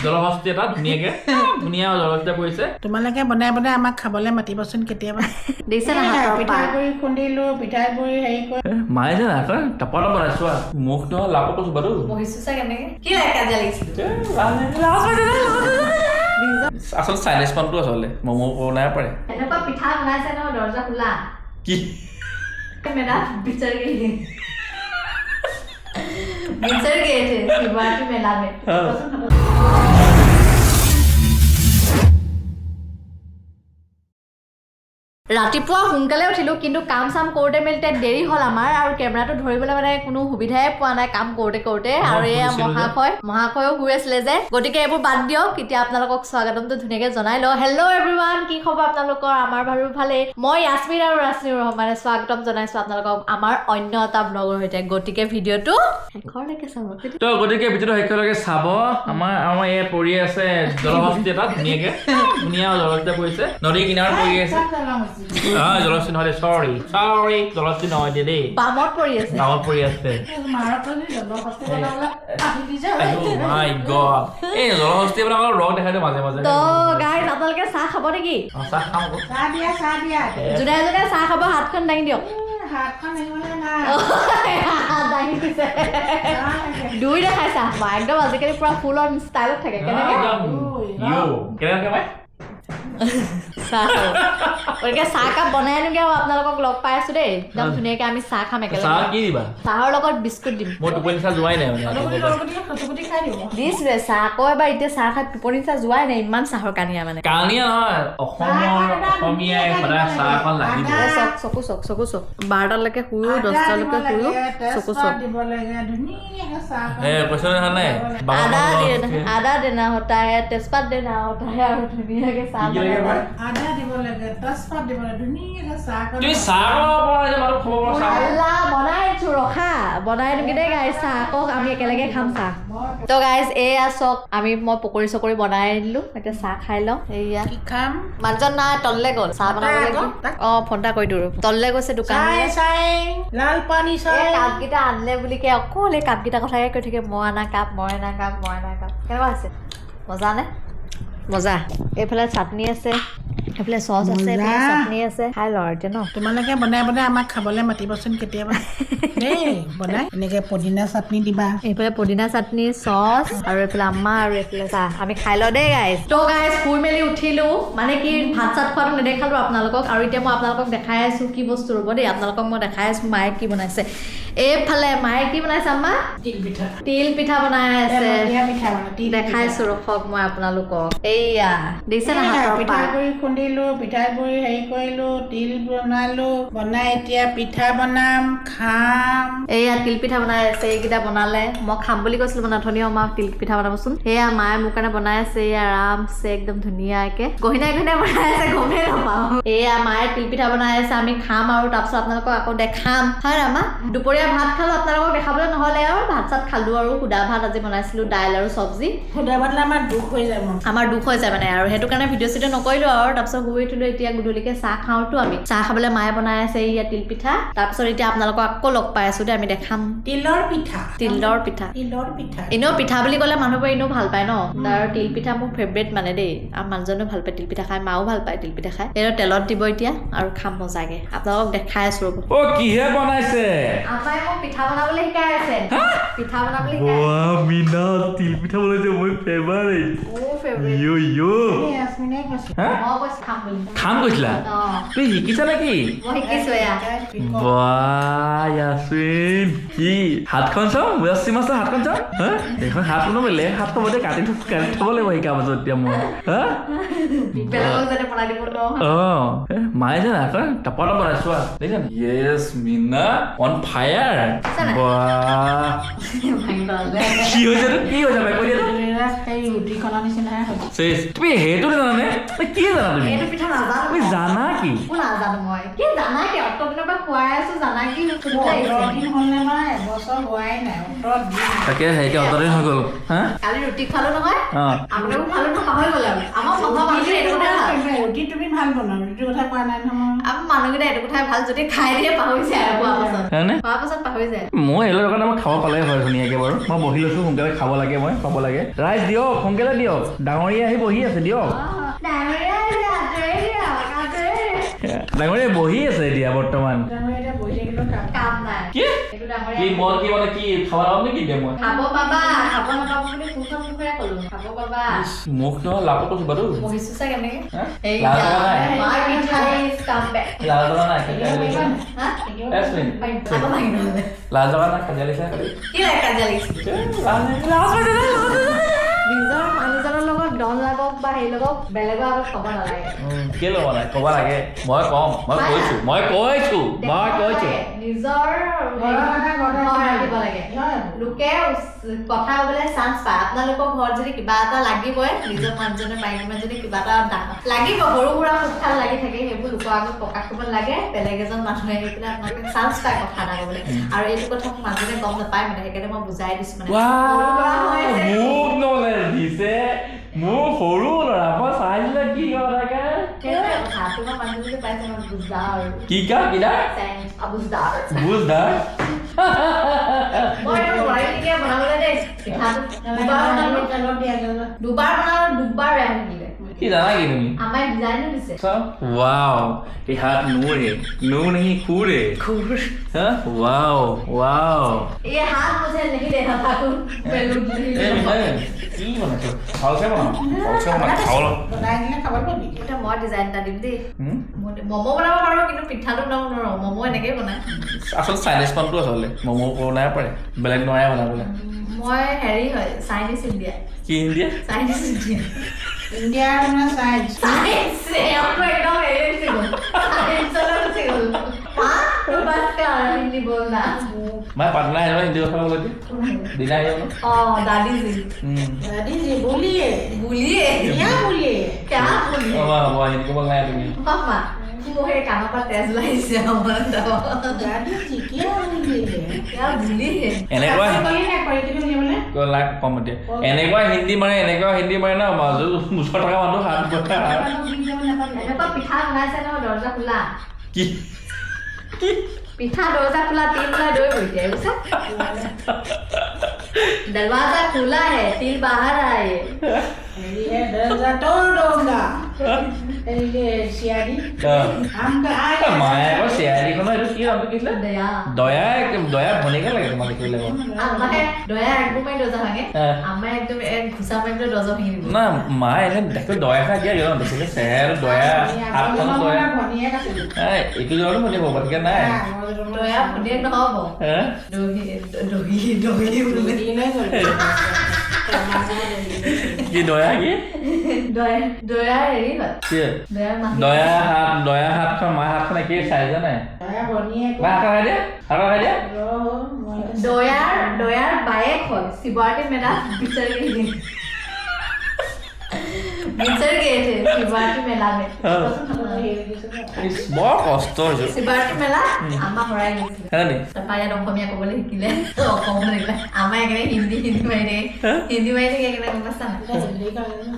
জলহস্তি এটা ধুনীয়াকে ধুনীয়া জলহস্তি পৰিছে তোমালোকে বনাই বনাই আমাক খাবলৈ মাতিবচোন কেতিয়াবা দিছে না পিঠাগুড়ি খুন্দিলো পিঠাগুড়ি হেৰি কৰি মায়ে যে নাখায় টাপা টাপা বনাইছো মুখ নহয় লাপত কৈছো বাৰু বহিছো চা কেনেকে কি লাগে কাজিয়া লাগিছিল আচলতে চাইনিজ পানটো আচলতে ম'ম' বনাই পাৰে এনেকুৱা পিঠা বনাইছে নহয় দৰ্জা খোলা কি मेरा बिचर गई थे शिवरात्रि मेला में ৰাতিপুৱা সোনকালে উঠিলো কিন্তু কাম চাম কৰোঁতে মেলিতে দেৰি হ'ল আমাৰ আৰু কেমেৰাটো ধৰিবলৈ মানে কোনো সুবিধাই পোৱা নাই কাম কৰোঁতে আৰু এয়া মহাশয়ো শুই আছিলে যে গতিকে এইবোৰ বাদ দিয়ক এতিয়া আপোনালোকক স্বাগতমটো ধুনীয়াকে জনাই লওঁ হেল্ল' এভৰিৱান কি খবৰ আপোনালোকৰ আমাৰ বাৰু ভালে মই ইয়াস্মিন আৰু ৰাস্মিন ৰহমানে স্বাগতম জনাইছো আপোনালোকক আমাৰ অন্য এটা ব্লগৰ সৈতে গতিকে ভিডিঅ'টো শেষলৈকে চাব তো গতিকে ভিডিঅ'টো শেষলৈকে চাব আমাৰ এই পৰি আছে জলহস্তি এটা ধুনীয়াকে ধুনীয়া জলহস্তি পৰিছে নদী কিনাৰত পৰি আছে জলহস্তি নহয় চৰি জলহস্তি নহয় দেই বামত পৰি আছে মাই গড এই জলহস্তি মানে অলপ ৰং দেখাই দিওঁ মাজে মাজে তো গাইজ আপোনালোকে চাহ খাব নেকি চাহ খাম যোনে যোনে চাহ খাব হাতখন দাঙি দিয়ক দাঙি দিছে দুই দেখাই চাহ একদম আজিকালি পুৰা ফুল অন ষ্টাইলত থাকে কেনেকে চাহ কাপ বনাই আনোগে আৰু আপোনালোকক লগ পাই আছো দেই একদম ধুনীয়াকে আমি চাহ খাম একেলগে চাহৰ লগত বিস্কুট দিম দিছিলে চাহ আকৌ এবাৰ এতিয়া চাহ খাই টোপনি চাহ যোৱাই নাই ইমান চাহৰ কানিয়া মানে চকু চক 12টালৈকে শুও 10টালৈকে শুও চকু চক আদা দেনা होता है तेजपात देना होता है আৰু ধুনীয়াকে চাহ আদা দিব লাগে তেজপাত দিব লাগে ধুনীয়াকে চাহ বনাইছো ৰখা বনাই দিম দেই গাইজ চাহ আকৌ আমি একেলগে খাম চাহ তো গাইজ এয়া চক মই পকৰি চকৰি বনাই দিলো এতিয়া চাহ খাই লওঁ এয়া কি খাম মানুহজন নাই তললে গ'ল চাহ বনাবলৈ ফোন এটা কৰি দিওঁ তললে গৈছে দোকান লাল পানী কাপকেইটা আনিলে বুলি কে অকল এই কাপকেইটা কথাকে কৈ থাকে মই অনা কাপ কেনেকুৱা হৈছে মজা নে মজা এইফালে চাটনি আছে এইফালে চচ আছে এইফালে চাটনি আছে খাই ল এতিয়া ন তোমালোকে বনাই বনাই আমাক খাবলৈ মাতিবচোন কেতিয়াবা দেই বনাই এনেকে পদিনা চাটনি দিবা এইফালে পদিনা চাটনি চচ আৰু এইফালে আম্মা আৰু এইফালে চাহ আমি খাই লওঁ দেই গাইজ তো গাইজ শুই মেলি উঠিলো মানে কি ভাত চাত খোৱাটো নেদেখালো আপোনালোকক আৰু এতিয়া মই আপোনালোকক দেখাই আছো কি বস্তু ৰ'ব দেই আপোনালোকক মই দেখাই আছো মায়ে কি বনাইছে এইফালে মায়ে কি বনাইছে আম্মা তিল পিঠা বনাই আছে দেখাইছো ৰখক মই আপোনালোকক এইয়া দিছে না পিঠাগুড়ি খুন্দিলো পিঠাগুড়ি হেৰি কৰিলো তিল বনাই এতিয়া পিঠা বনাম খাম এয়া তিল পিঠা বনাই আছে এইকেইটা বনালে মই খাম বুলি কৈছিলো মানে অথনি আমাক তিল পিঠা বনাবচোন সেয়া মায়ে মোৰ কাৰণে বনাই আছে এয়া আৰামছে একদম ধুনীয়াকে গহিনাই বনাই আছে গমেই নাপাওঁ এয়া মায়ে তিল পিঠা বনাই আছে আমি খাম আৰু তাৰপিছত আপোনালোকক আকৌ দেখাম হয় ৰামা দুপৰীয়া ভাত খালো আপোনালোকক দেখাবলৈ নহ'লে আৰু ভাত চাত খালো আৰু সুদা ভাত আজি বনাইছিলো দাইল আৰু চব্জি সুদা ভাত আমাৰ দুখ হৈ যায় মানে আৰু সেইটো কাৰণে ভিডিঅ' চিডিঅ' নকৰিলো আৰু তাৰপিছত শুই উঠিলো এতিয়া গধূলিকে চাহ খাওঁতো আমি চাহ খাবলৈ মায়ে বনাই আছে ইয়া তিল পিঠা তাৰপিছত এতিয়া আপোনালোকক আকৌ লগ পাই আছো দেই আমি দেখাম তিলৰ পিঠা এনেও পিঠা বুলি ক'লে মানুহবোৰে এনেও ভাল পায় ন আৰু তিল পিঠা মোৰ ফেভৰেট মানে দেই আৰু মানুহজনেও ভাল পায় তিল পিঠা খাই মাও ভাল পায় তিল পিঠা খাই এইটো তেলত দিব এতিয়া আৰু খাম মজাকে আপোনালোকক দেখাই আছো ৰ'ব কিহে বনাইছে আপাই মোক পিঠা বনাবলৈ শিকাই আছে পিঠা বনাবলৈ শিকাই মিনা তিল পিঠা বনাইছে মোৰ ফেভাৰিট খাম কৈছিলা তুমি শিকিছা নেকি ইয়াস্মিন কি হাতখন চাওঁ ইয়াস্মিন মাছৰ হাতখন চাওঁ এইখন হাত কোনো বেলেগ হাত থব দে কাটি থব লাগিব শিকা পাছত এতিয়া মই মায়ে যে নাখায় টাপা টাপা বনাইছো য়েছ মিনা অন ফায়াৰ কি হৈছে কৈ দিয়া ৰুটিখনৰ নিচিনা চেচ তুমি সেইটো জানানে কি জানা তুমি এইটো পিঠা নাজানো তুমি জানা কি মই নাজানো মই কি জানা কি অত দিনৰ পৰা খুৱাই আছো জানা কি তাকে হেৰি অতদিন হৈ গ'ল হা কালি ৰুটি খালো নহয় অঁ আপোনালোক খালো নহয় পাহৰি গ'লে আমাৰ মানুহকেইটা এইটো কথা ৰুটি তুমি ভাল বনোৱা ৰুটিৰ কথা কোৱা নাই নহয় আমাৰ মানুহকেইটা এইটো কথাই ভাল যদি খাই দিয়ে পাহৰি যায় আৰু হয়নে খোৱাৰ পাছত পাহৰি যায় মই এইটো কাৰণে মই খাব পালে হয় ধুনীয়াকৈ বাৰু মই বহি লৈছোঁ সোনকালে খাব লাগে মই পাব লাগে ৰাইজ দিয়ক সোনকালে দিয়ক ডাঙৰীয়া আহি বহি আছে দিয়ক ডাঙৰীয়া বহি আছে এতিয়া বৰ্তমান কাম নাই কি কি মই কি মানে কি খাব নাপাম নেকি এতিয়া মই খাব পাবা খাব নাপাব বুলি কোনখন মুখেৰে ক'লো খাব পাবা মোক নহয় লাভ কৈছোঁ বাৰু বহিছো চাগে কেনেকে লাজ লগা নাই লাজ লগা নাই কাজিয়া লাগিছে নিজৰ মানুহজনৰ লগত দম লাগক বা হেৰি লগক বেলেগৰ আগত ক'ব নালাগে কি ল'ব নাই ক'ব লাগে মই ক'ম মই কৈছোঁ নিজৰ ৰাখিব লাগে লোকে কথা ক'বলৈ চান্স পায় আপোনালোকৰ ঘৰত যদি কিবা এটা লাগিবই নিজৰ মানুহজনে মাইকী মানুহজনে কিবা এটা লাগিব সৰু সুৰা সুখাল লাগি থাকে সেইবোৰ লোকৰ আগত প্ৰকাশ কৰিব লাগে বেলেগ এজন মানুহে আহি পেলাই আপোনালোকে চান্স পায় কথা এটা ক'বলৈ আৰু এইটো কথা মোক মানুহজনে গম নাপায় মানে সেইকাৰণে মই বুজাই দিছোঁ মানে দিছে মোৰ সৰু ল'ৰা মই চাইছিলে কি কথা তোমাৰ মানুহজনে পাইছে মই বুজা আৰু কি কা কিনা বুজদাৰ মই এইটো নোৱাৰিলিকে বনাবলৈ দেই পিঠাটো দুবাৰ বনালো দুবাৰ বেয়া থাকিলে কি জানা কি তুমি আমাৰ ডিজাইনো দিছে वाओ ये हाथ नूर है नूर नहीं खूर है हाँ वाओ वाओ ये हाथ मुझे नहीं देना था तुम बेलून কি বনাইছো ভালছে বনাও খাও এটা মই ডিজাইন এটা দিম দেই ম'ম' বনাব পাৰো কিন্তু পিঠাটো বনাব নোৱাৰো ম'ম' এনেকেই বনাই আচলতে চাইনিজ কনটো আচলতে ম'ম' বনাই পাৰে বেলেগ নোৱাৰে বনাবলৈ মই হেৰি হয় চাইনিজ ইণ্ডিয়া কি ইণ্ডিয়া চাইনিজ ইণ্ডিয়া ইণ্ডিয়াৰ মানে চাইন্স একদম हिंदी बोलना मैं पढ़ना है हिंदी কথা বলে দিনা है दादी जी बोलिए बोलिए क्या बोलिए वाह हिंदी बोलना है तुम्हें मामा मोहे कानों पर तेज लाइसे हमर दादा दादी जी क्या बोलिए এনেকুৱা কলি না কৰি দিবি বলে কো লাগ কম দিয়া এনেকুৱা হিন্দী মানে না মাজু মুছৰ থকা মানুহ হাত বটা এনেকুৱা পিঠা বনাইছে ন দৰ্জা খোলা কি पिठा दरवाजा खुला 3 बार दो बैठे उसे दरवाजा खुला है 3 बाहर आए ये दरवाजा तोड़ दूंगा ये सियारी हम तो आए माया को सियारी को ना ಇದು কি নাম কিছিল दया দয়া ভনিকে লাগে তোমাক কি লাগে আমাকে দয়া একদম মাই দরজা ভাঙে আমা একদম এক ঘুষা মাই দরজা ভেঙে দিব না মা এনে দেখো দয়া খা দিয়া গেল দেখিলে সের দয়া আত্মন দয়া ভনিয়ে আছে এইটো জনো ভনি হ'ব ঠিক নাই দয়া ভনিয়ে নহব দহি কি দয়া কি দয়া হেৰি হয় কি দয়া হাত মা হাতখন কি চাইজা নাই দয়া ভনিয়ে মা হাত খাই দিয়া দয়াৰ বায়েক হয় শিৱাৰ্তি মেলা বিচাৰ गए थे शिवार्ती मेला में বৰ কষ্ট হৈছে শিৱাৰ্তি মেলা আমা হৰাই গৈছিল হয়নি তাপায়া অসমীয়া ক'বলৈ শিকিলে অসমীয়া লাগিলে আমা একেনে হিন্দী মাৰি একেনে কথা না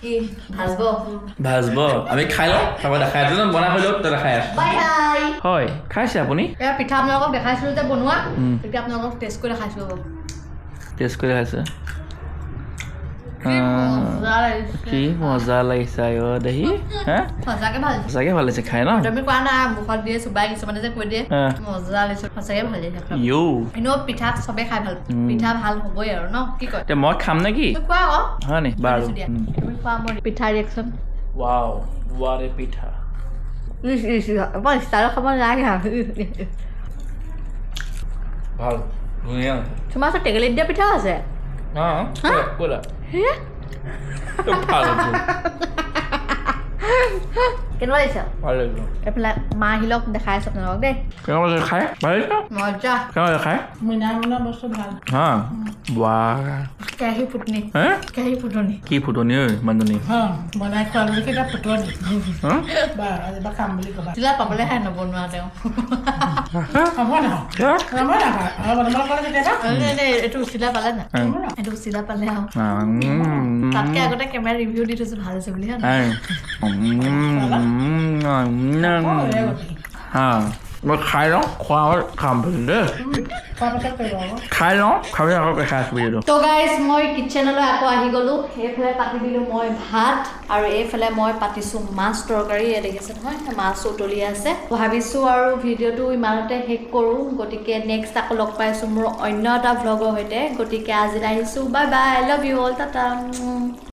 কি ভাজব আমি খাই লওঁ তারপর দেখাই দিও বনা হলো তো দেখাই আছো বাই বাই হয় খাইছে আপুনি এয়া পিঠা আপোনালোকক দেখাইছিলো যে বনোৱা এতিয়া আপোনালোকক টেষ্ট কৰি দেখাইছো খাইছে কি মজা লাগিছে দহি সঁচাকে ভাল লাগিছে খাই ন তুমি কোৱা না মুখত দিয়ে চুবাই কিছুমানে যে কৈ দিয়ে মজা লাগিছে সঁচাকে ভাল লাগিছে এনেও পিঠা চবে খাই ভাল পিঠা ভাল হ'বই আৰু ন কি কয় মই খাম নেকি কোৱা আকৌ হয় নি বাৰু তুমি কোৱা মোৰ পিঠা ৰিয়েকশ্যন ৱাও ৱাৰে পিঠা মই ষ্টাইল খাব লাগে ভাল ধুনীয়া তোমাৰ ওচৰত টেকেলিত দিয়া পিঠা আছে কোলা কেনেকুৱা লাগিছে ভাল লাগিছে এইফালে মা আহিলক দেখাই আছো আপোনালোকক দেই কেনেকুৱা লাগিছে খাই ভাল লাগিছে মজা কেনেকুৱা লাগিছে খাই মিনা বনোৱা বস্তু ভাল হা বাহ কেৰাহী ফুটনি হে কেৰাহী ফুটনি কি ফুটনি ঐ মানুহজনী বনাই খোৱা বুলি কেইটা ফুটনি হা বা আজিৰ পৰা খাম বুলি ক'বা চিলা পাবলৈ খাই নবনোৱা তেওঁ হ'ব নহয় ৰ'ব নাপায় আৰু বনাবলৈ ক'লে কেতিয়াবা এইটো চিলা পালে নাই এইটো চিলা পালে আৰু তাতকে আগতে কেমেৰা ৰিভিউ দি থৈছো ভাল হৈছে বুলি হা মই খাই লওঁ খোৱা খাম বুলি দেই খোৱাৰ পাছত কৰিব আকৌ খাই লওঁ খাবি আকৌ খাই আছোঁ ভিডিঅ'টো তো গাইজ মই কিটচেনলৈ আকৌ আহি গ'লোঁ এইফালে পাতি দিলোঁ মই ভাত আৰু এইফালে মই পাতিছোঁ মাছ তৰকাৰী দেখিছে নহয় মাছ উতলি আছে ভাবিছোঁ আৰু ভিডিঅ'টো ইমানতে শেষ কৰোঁ গতিকে নেক্সট আকৌ লগ পাইছোঁ মোৰ অন্য এটা ভ্লগৰ সৈতে গতিকে আজিলৈ আহিছোঁ bye bye I love you all Tata